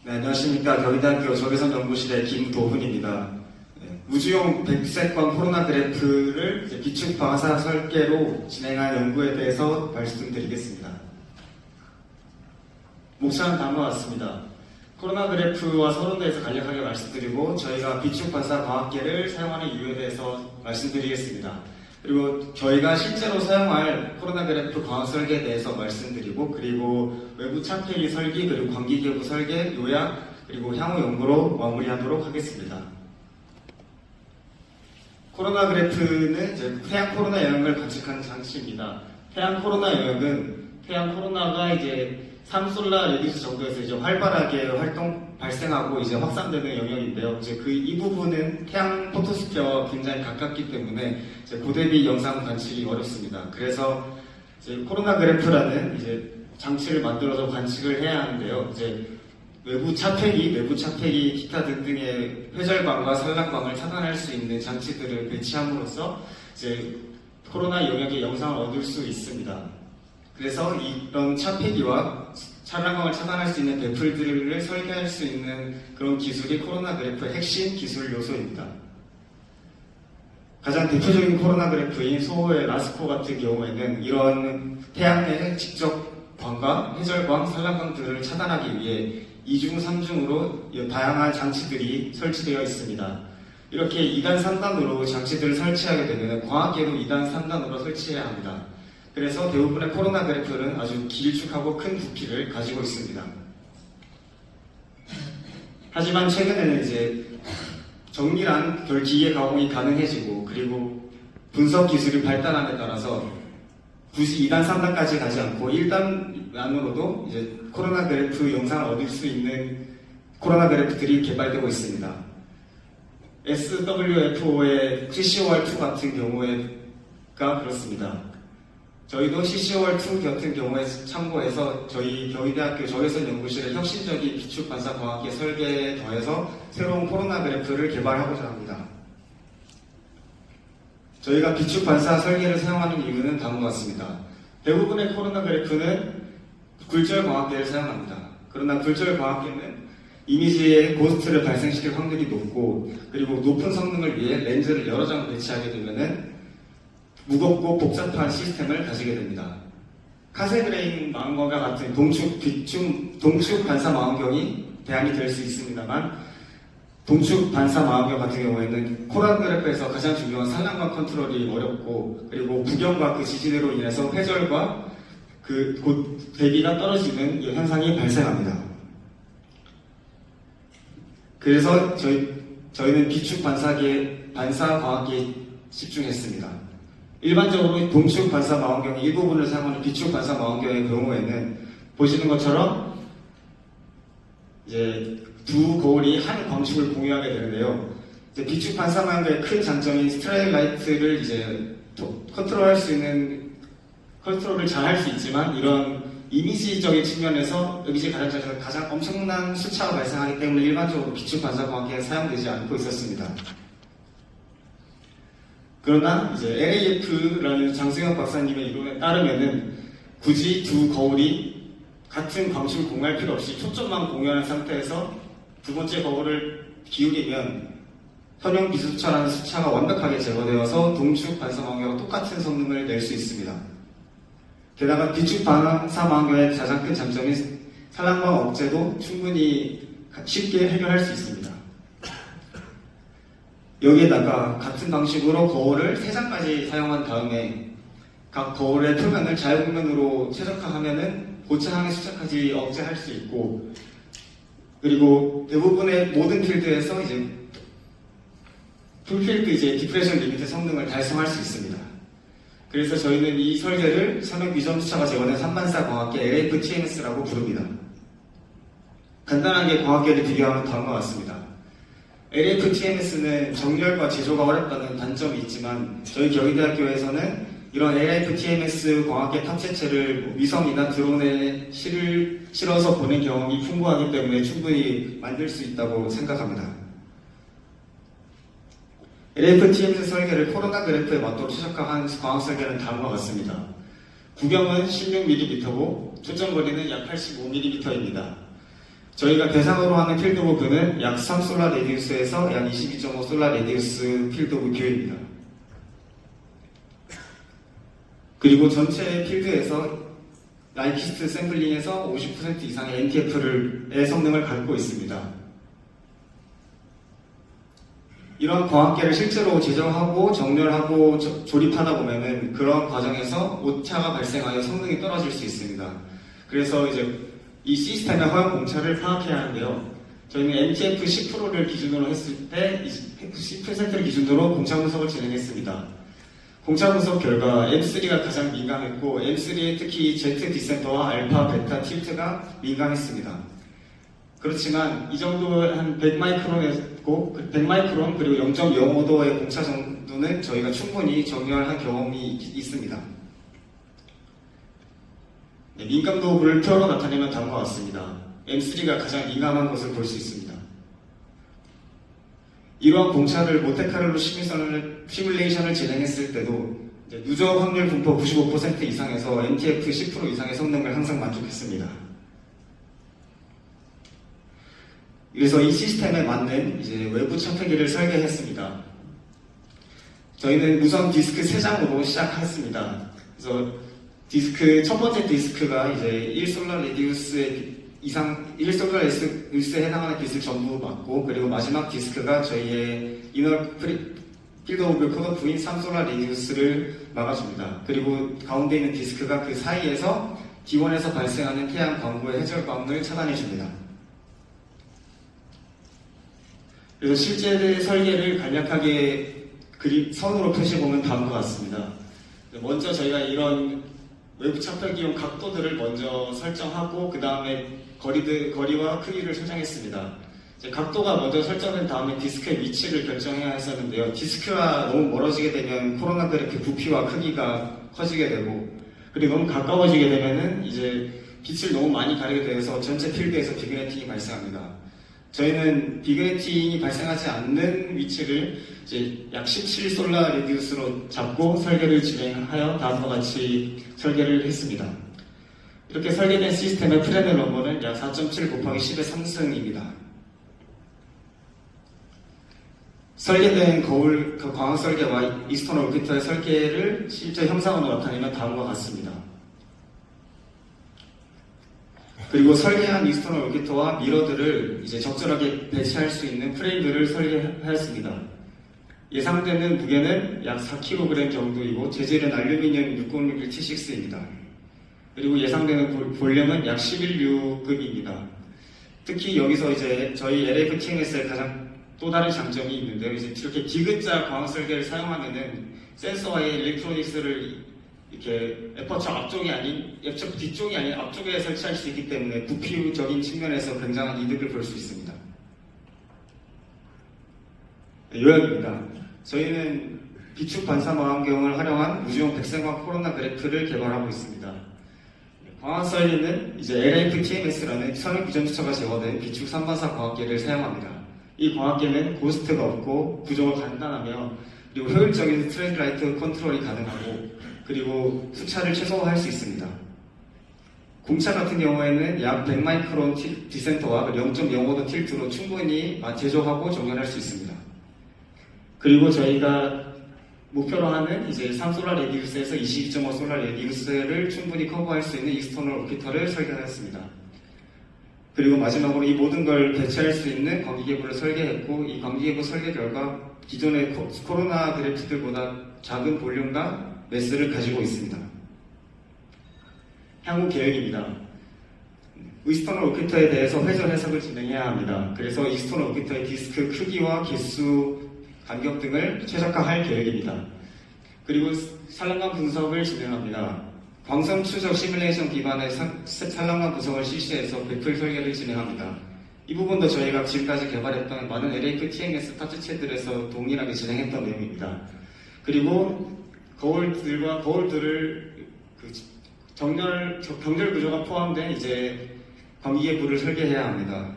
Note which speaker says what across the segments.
Speaker 1: 네, 안녕하십니까. 경희대학교 적외선연구실의 김도훈입니다. 네, 우주용 백색광 코로나 그래프를 비축 방사 설계로 진행한 연구에 대해서 말씀드리겠습니다. 목차는 다음과 같습니다. 코로나 그래프와 서론에 대해서 간략하게 말씀드리고 저희가 비축 반사 광학계를 사용하는 이유에 대해서 말씀드리겠습니다. 그리고 저희가 실제로 사용할 코로나 그래프 광학 설계에 대해서 말씀드리고, 그리고 외부 차폐기 설계, 그리고 광기계부 설계, 요약, 그리고 향후 연구로 마무리하도록 하겠습니다. 코로나 그래프는 이제 태양 코로나 영역을 관측하는 장치입니다. 태양 코로나 영역은 태양 코로나가 이제 3솔라 레디스 정도에서 이제 활발하게 발생하고 이제 확산되는 영역인데요. 이제 이 부분은 태양 포토스피어와 굉장히 가깝기 때문에 이제 고대비 영상 관측이 어렵습니다. 그래서 이제 코로나 그래프라는 이제 장치를 만들어서 관측을 해야 하는데요. 이제 외부 차폐기, 기타 등등의 회절광과 산란광을 차단할 수 있는 장치들을 배치함으로써 이제 코로나 영역의 영상을 얻을 수 있습니다. 그래서 이런 차폐기와 산란광을 차단할 수 있는 배플들을 설계할 수 있는 그런 기술이 코로나 그래프의 핵심 기술 요소입니다. 가장 대표적인 코로나 그래프인 소호의 라스코 같은 경우에는 이런 태양의 직접 광과 회절광, 산란광들을 차단하기 위해 2중, 3중으로 다양한 장치들이 설치되어 있습니다. 이렇게 2단, 3단으로 장치들을 설치하게 되면 광학계도 2단, 3단으로 설치해야 합니다. 그래서 대부분의 코로나 그래프는 아주 길쭉하고 큰 부피를 가지고 있습니다. 하지만 최근에는 이제 정밀한 기계 가공이 가능해지고, 그리고 분석 기술이 발달함에 따라서 굳이 2단, 3단까지 가지 않고 1단만으로도 이제 코로나 그래프 영상을 얻을 수 있는 코로나 그래프들이 개발되고 있습니다. SWFO의 CCOR2 같은 경우가 그렇습니다. 저희도 CCOR2 같은 경우에 참고해서 저희 경희대학교 적외선연구실의 혁신적인 비축 반사 광학계 설계에 더해서 새로운 코로나 그래프를 개발하고자 합니다. 저희가 비축 반사 설계를 사용하는 이유는 다음과 같습니다. 대부분의 코로나 그래프는 굴절 광학계를 사용합니다. 그러나 굴절 광학계는 이미지의 고스트를 발생시킬 확률이 높고, 그리고 높은 성능을 위해 렌즈를 여러 장 배치하게 되면은 무겁고 복잡한 시스템을 가지게 됩니다. 카세그레인 망원경과 같은 동축 반사 망원경이 대안이 될 수 있습니다만, 동축 반사 망원경 같은 경우에는 코로나 그래프에서 가장 중요한 산란광 컨트롤이 어렵고, 그리고 부경과 그 지진으로 인해서 회절과 대비가 떨어지는 현상이 발생합니다. 그래서 저희는 비축 반사 광학계에 집중했습니다. 일반적으로 동축 반사 망원경의 일부분을 사용하는 비축 반사 망원경의 경우에는 보시는 것처럼 이제 두 거울이 한 광축을 공유하게 되는데요. 이제 비축 반사 망원경의 큰 장점인 스트라이라이트를 이제 컨트롤을 잘 할 수 있지만, 이런 이미지적인 측면에서 이미지 가장 엄청난 수차가 발생하기 때문에 일반적으로 비축 반사 광학계가 사용되지 않고 있었습니다. 그러나 이제 LAF라는 장승혁 박사님의 이론에 따르면은 굳이 두 거울이 같은 광축을 공유할 필요 없이 초점만 공유하는 상태에서 두 번째 거울을 기울이면 현형 비수차라는 수차가 완벽하게 제거되어서 동축 반사 망원경과 똑같은 성능을 낼 수 있습니다. 게다가 비축 반사 망원경의 가장 큰 장점인 산란광 억제도 충분히 쉽게 해결할 수 있습니다. 여기에다가 같은 방식으로 거울을 3장까지 사용한 다음에 각 거울의 표면을 자유국면으로 최적화하면은 고차항의 수차까지 억제할 수 있고, 그리고 대부분의 모든 필드에서 이제 풀필드 디프레션 리미트 성능을 달성할 수 있습니다. 그래서 저희는 이 설계를 선형 비점 수차가 제거된 3반사 광학계 LAF-TMS라고 부릅니다. 간단하게 광학계를 비교하면 다음과 같습니다. LAF-TMS는 정렬과 제조가 어렵다는 단점이 있지만, 저희 경희대학교에서는 이런 LAF-TMS 광학계 탑재체를 위성이나 드론에 실어서 보낸 경험이 풍부하기 때문에 충분히 만들 수 있다고 생각합니다. LAF-TMS 설계를 코로나 그래프에 맞도록 최적화한 광학 설계는 다음과 같습니다. 구경은 16mm고 초점 거리는 약 85mm입니다. 저희가 대상으로 하는 필드 오브 뷰는 약 3 솔라 레디우스에서 약 22.5 솔라 레디우스 필드 오브 뷰입니다. 그리고 전체 필드에서 나이키스트 샘플링에서 50% 이상의 NTF의 성능을 갖고 있습니다. 이런 광학계를 실제로 제정하고 정렬하고 조립하다 보면은 그런 과정에서 오차가 발생하여 성능이 떨어질 수 있습니다. 그래서 이제 이 시스템의 허용 공차를 파악해야 하는데요. 저희는 MTF 10%를 기준으로 했을 때 10%를 기준으로 공차 분석을 진행했습니다. 공차 분석 결과 M3가 가장 민감했고 M3에 특히 Z 디센터와 알파, 베타, 틸트가 민감했습니다. 그렇지만 이 정도 한 100마이크론이었고 100마이크론 그리고 0.05도의 공차 정도는 저희가 충분히 정렬한 경험이 있습니다. 네, 민감도를 표로 나타내면 다음과 같습니다. M3가 가장 민감한 것을 볼 수 있습니다. 이러한 공차를 모테카를로 시뮬레이션을 진행했을 때도 누적 확률 분포 95% 이상에서 NTF 10% 이상의 성능을 항상 만족했습니다. 그래서 이 시스템에 맞는 이제 외부 차폐기를 설계했습니다. 저희는 우선 디스크 3장으로 시작했습니다. 그래서 첫 번째 디스크가 이제 1솔라 레디우스에 해당하는 디스크 전부 맞고, 그리고 마지막 디스크가 저희의 이너 필드 오브 컷오프인 3솔라 레디우스를 막아줍니다. 그리고 가운데 있는 디스크가 그 사이에서 D1에서 발생하는 태양 광구의 해절광을 차단해줍니다. 그래서 실제 설계를 간략하게 선으로 표시해보면 다음과 같습니다. 먼저 저희가 이런 외부 차폐기용 각도들을 먼저 설정하고 그 다음에 거리와 크기를 설정했습니다. 각도가 먼저 설정된 다음에 디스크의 위치를 결정해야 했었는데요. 디스크가 너무 멀어지게 되면 코로나 그래프 부피와 크기가 커지게 되고, 그리고 너무 가까워지게 되면은 이제 빛을 너무 많이 가리게 되어서 전체 필드에서 비그네팅이 발생합니다. 저희는 비그네팅이 발생하지 않는 위치를 이제 약 17솔라 레디우스로 잡고 설계를 진행하여 다음과 같이 설계를 했습니다. 이렇게 설계된 시스템의 프레넬 넘버는 약 4.7 곱하기 10의 3승입니다. 설계된 광학 설계와 이스턴 오rbiter의 설계를 실제 형상으로 나타내면 다음과 같습니다. 그리고 설계한 이스턴 오rbiter와 미러들을 이제 적절하게 배치할 수 있는 프레임들을 설계하였습니다. 예상되는 무게는 약 4kg 정도이고 재질은 알루미늄 606 T6입니다. 그리고 예상되는 볼륨은 약 11U급입니다. 특히 여기서 이제 저희 LF TMS의 가장 또 다른 장점이 있는데요. 이제 이렇게 디귿자 광학 설계를 사용하면은 센서와의 일렉트로닉스를 이렇게 에퍼처 앞쪽이 아닌, 에퍼처 뒤쪽이 아닌 앞쪽에 설치할 수 있기 때문에 부피적인 측면에서 굉장한 이득을 볼 수 있습니다. 요약입니다. 저희는 비축 반사 망원경을 활용한 우주용 백색광 코로나 그래프를 개발하고 있습니다. 광학 설계는 이제 LF TMS라는 선형 비전투처가 제거된 비축 3반사 광학계를 사용합니다. 이 광학계는 고스트가 없고 구조가 간단하며 그리고 효율적인 스트레이트 컨트롤이 가능하고 그리고 수차를 최소화할 수 있습니다. 공차 같은 경우에는 약 100마이크론 디센터와 0.05도 틸트로 충분히 제조하고 정렬할 수 있습니다. 그리고 저희가 목표로 하는 이제 3솔라 레디우스에서 22.5 솔라 레디우스를 충분히 커버할 수 있는 익스터널 오rbiter를 설계하였습니다. 그리고 마지막으로 이 모든 걸 배치할 수 있는 광기계부를 설계했고, 이 광기계부 설계 결과 기존의 코로나 그래프들보다 작은 볼륨과 매스를 가지고 있습니다. 향후 계획입니다. 이스턴 오rbiter에 대해서 회전 해석을 진행해야 합니다. 그래서 이스턴 오rbiter의 디스크 크기와 개수, 간격 등을 최적화할 계획입니다. 그리고 산란광 분석을 진행합니다. 광선 추적 시뮬레이션 기반의 산란광 분석을 실시해서 배틀 설계를 진행합니다. 이 부분도 저희가 지금까지 개발했던 많은 LF TMS 파트체들에서 동일하게 진행했던 내용입니다. 그리고 거울들을 경절 구조가 포함된 이제 광기계부를 설계해야 합니다.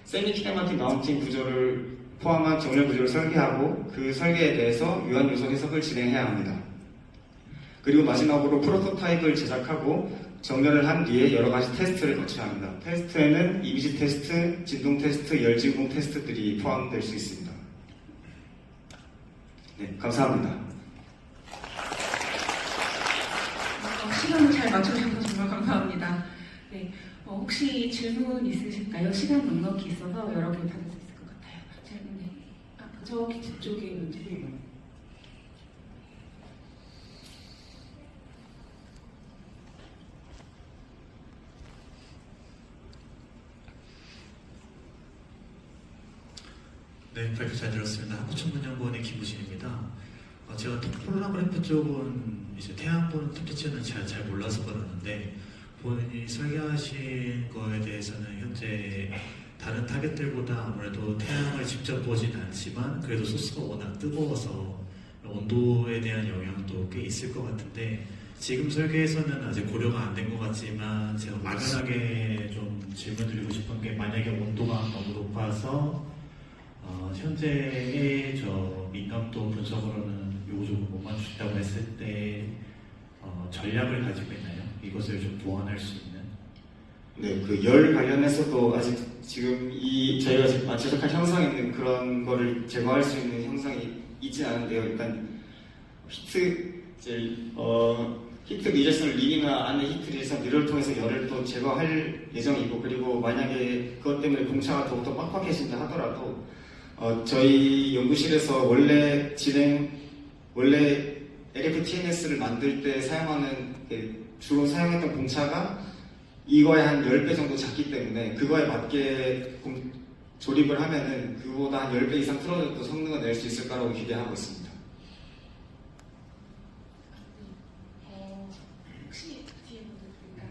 Speaker 1: 세미 키네마틱 마운팅 구조를 포함한 정렬 구조를 설계하고 그 설계에 대해서 유한 요소 해석을 진행해야 합니다. 그리고 마지막으로 프로토타입을 제작하고 정렬을 한 뒤에 여러 가지 테스트를 거쳐야 합니다. 테스트에는 이미지 테스트, 진동 테스트, 열진공 테스트들이 포함될 수 있습니다. 네, 감사합니다.
Speaker 2: 시간을 잘 맞춰주셔서 정말 감사합니다. 네, 혹시 질문 있으실까요? 시간 넉넉히 있어서 여러 개 받을 수 있을 것 같아요. 네. 저기 뒤쪽에 문제.
Speaker 3: 네, 발표 잘 들었습니다. 한국천문연구원의 김우진입니다. 제가 폴라그래프 쪽은 이제 태양 보는 템퍼처는 잘 몰라서 그러는데 본인이 설계하신 거에 대해서는 현재 다른 타겟들보다 아무래도 태양을 직접 보진 않지만 그래도 소스가 워낙 뜨거워서 온도에 대한 영향도 꽤 있을 것 같은데 지금 설계에서는 아직 고려가 안 된 것 같지만 제가 막연하게 좀 질문 드리고 싶은 게 만약에 온도가 너무 높아서 현재의 저 민감도 분석으로는 요거 조금 못 맞추셨다고 했을 때 전략을 가지고 있나요? 이것을 좀 보완할 수 있는?
Speaker 1: 네, 그 열 관련해서도 아직 지금 저희가 지금 제작한 형상에 있는 그런 거를 제거할 수 있는 형상이 있지 않은데요. 일단 히트 리제션 링이나 안에 히트 리제션 미러를 통해서 열을 또 제거할 예정이고, 그리고 만약에 그것 때문에 공차가 더욱더 빡빡해진다 하더라도 저희 연구실에서 원래 LFTNS를 만들 때 사용하는 주로 사용했던 공차가 이거에 한 10배 정도 작기 때문에 그거에 맞게 조립을 하면은 그보다 한 10배 이상 틀어져도 성능을 낼 수 있을 거라고 기대하고 있습니다.
Speaker 2: 혹시 뒤에 보실까요?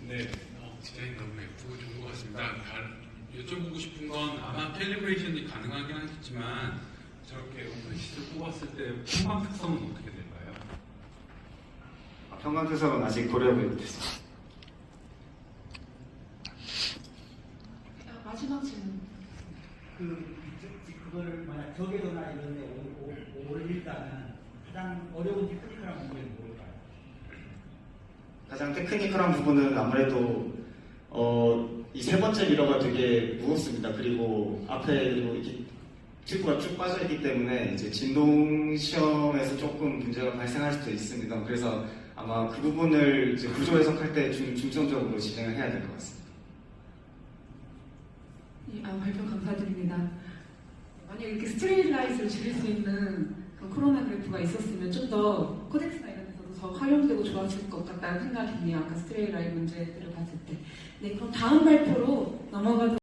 Speaker 4: 네, 디자인 너무 예쁘고 좋은 것 같습니다. 여쭤보고 싶은 건 아마 캘리브레이션이 가능하긴 하겠지만 저렇게 시술 뽑았을 때 평방 특성은 어떻게 될까요?
Speaker 1: 평강 투석은 아직 고려해보지 못했습니다.
Speaker 2: 마지막 질문.
Speaker 5: 그거를 만약 저궤도나 이런 데 올릴다면 가장 어려운 테크니컬한 부분이 뭘까요?
Speaker 1: 가장 테크니컬한 부분은 아무래도 이 세 번째 미러가 되게 무겁습니다. 그리고 앞에 이렇게 튜브가 쭉 빠져있기 때문에 이제 진동 시험에서 조금 문제가 발생할 수도 있습니다. 그래서 아마 그 부분을 이제 구조 해석할 때 중점적으로 진행을 해야 될 것 같습니다.
Speaker 2: 발표 감사드립니다. 만약 이렇게 스트레일라이트를 줄일 수 있는 그런 코로나 그래프가 있었으면 좀 더 코덱스나 이런 데서도 더 활용되고 좋았을 것 같다는 생각이 드네요. 아까 스트레일라이트 문제들을 봤을 때. 네, 그럼 다음 발표로 넘어가도록